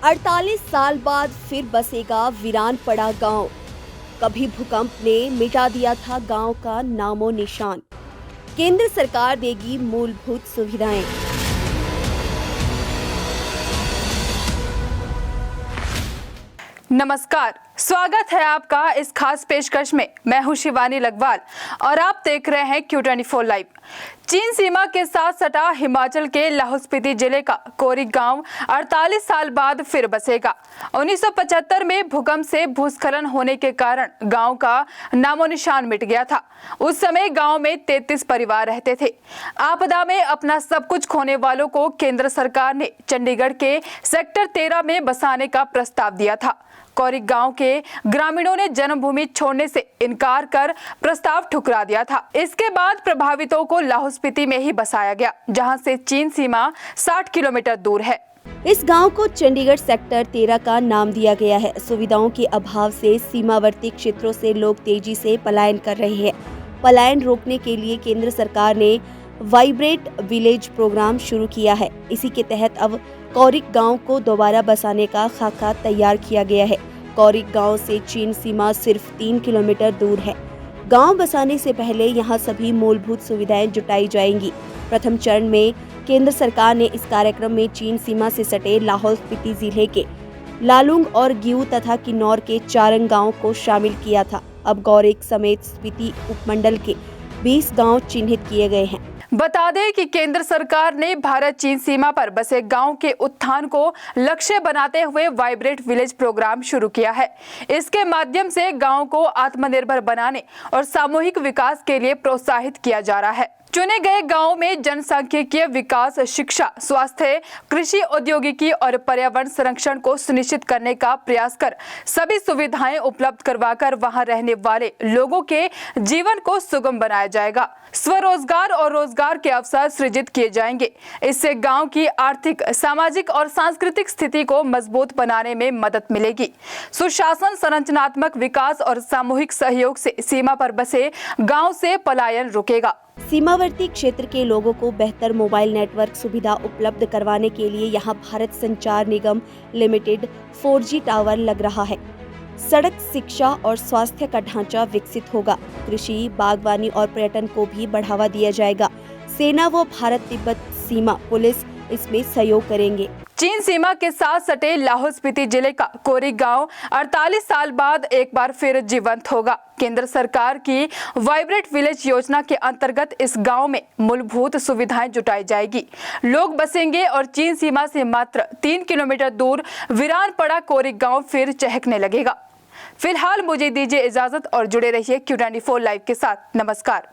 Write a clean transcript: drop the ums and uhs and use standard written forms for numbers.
48 साल बाद फिर बसेगा वीरान पड़ा गांव। कभी भूकंप ने मिटा दिया था गांव का नामो निशान। केंद्र सरकार देगी मूलभूत सुविधाएं। नमस्कार, स्वागत है आपका इस खास पेशकश में। मैं हूं शिवानी लगवाल और आप देख रहे हैं Q24 लाइव। चीन सीमा के साथ सटा हिमाचल के लाहौल स्पीति जिले का कोरिक गांव 48 साल बाद फिर बसेगा। 1975 में भूकंप से भूस्खलन होने के कारण गांव का नामो निशान मिट गया था। उस समय गांव में 33 परिवार रहते थे। आपदा में अपना सब कुछ खोने वालों को केंद्र सरकार ने चंडीगढ़ के सेक्टर 13 में बसाने का प्रस्ताव दिया था। कोरिक गांव के ग्रामीणों ने जन्मभूमि छोड़ने से इनकार कर प्रस्ताव ठुकरा दिया था। इसके बाद प्रभावितों को लाहौल स्पीति में ही बसाया गया, जहां से चीन सीमा 60 किलोमीटर दूर है। इस गांव को चंडीगढ़ सेक्टर 13 का नाम दिया गया है। सुविधाओं के अभाव से सीमावर्ती क्षेत्रों से लोग तेजी से पलायन कर रहे हैं। पलायन रोकने के लिए केंद्र सरकार ने वाइब्रेट विलेज प्रोग्राम शुरू किया है। इसी के तहत अब कोरिक गांव को दोबारा बसाने का खाका तैयार किया गया है। कोरिक गांव से चीन सीमा सिर्फ 3 किलोमीटर दूर है। गांव बसाने से पहले यहां सभी मूलभूत सुविधाएं जुटाई जाएंगी। प्रथम चरण में केंद्र सरकार ने इस कार्यक्रम में चीन सीमा से सटे लाहौल स्पीति जिले के लालुंग और ग्यू तथा किन्नौर के चारंग गाँव को शामिल किया था। अब कोरिक समेत स्पीति उपमंडल के 20 गाँव चिन्हित किए गए हैं। बता दें कि केंद्र सरकार ने भारत चीन सीमा पर बसे गांव के उत्थान को लक्ष्य बनाते हुए वाइब्रेट विलेज प्रोग्राम शुरू किया है। इसके माध्यम से गांव को आत्मनिर्भर बनाने और सामूहिक विकास के लिए प्रोत्साहित किया जा रहा है। चुने गए गांव में जनसांख्यिकीय विकास, शिक्षा, स्वास्थ्य, कृषि, औद्योगिकी और पर्यावरण संरक्षण को सुनिश्चित करने का प्रयास कर सभी सुविधाएं उपलब्ध करवाकर वहां रहने वाले लोगों के जीवन को सुगम बनाया जाएगा। स्वरोजगार और रोजगार के अवसर सृजित किए जाएंगे। इससे गांव की आर्थिक, सामाजिक और सांस्कृतिक स्थिति को मजबूत बनाने में मदद मिलेगी। सुशासन, संरचनात्मक विकास और सामूहिक सहयोग से सीमा पर बसे गांव से पलायन रुकेगा। सीमावर्ती क्षेत्र के लोगों को बेहतर मोबाइल नेटवर्क सुविधा उपलब्ध करवाने के लिए यहां भारत संचार निगम लिमिटेड 4G टावर लग रहा है। सड़क, शिक्षा और स्वास्थ्य का ढांचा विकसित होगा। कृषि, बागवानी और पर्यटन को भी बढ़ावा दिया जाएगा। सेना व भारत तिब्बत सीमा पुलिस इसमें सहयोग करेंगे। चीन सीमा के साथ सटे लाहौल स्पीति जिले का कोरिक गांव 48 साल बाद एक बार फिर जीवंत होगा। केंद्र सरकार की वाइब्रेट विलेज योजना के अंतर्गत इस गांव में मूलभूत सुविधाएं जुटाई जाएगी। लोग बसेंगे और चीन सीमा से मात्र 3 किलोमीटर दूर वीरान पड़ा कोरिक गांव फिर चहकने लगेगा। फिलहाल मुझे दीजिए इजाजत और जुड़े रहिए Q24 लाइव के साथ। नमस्कार।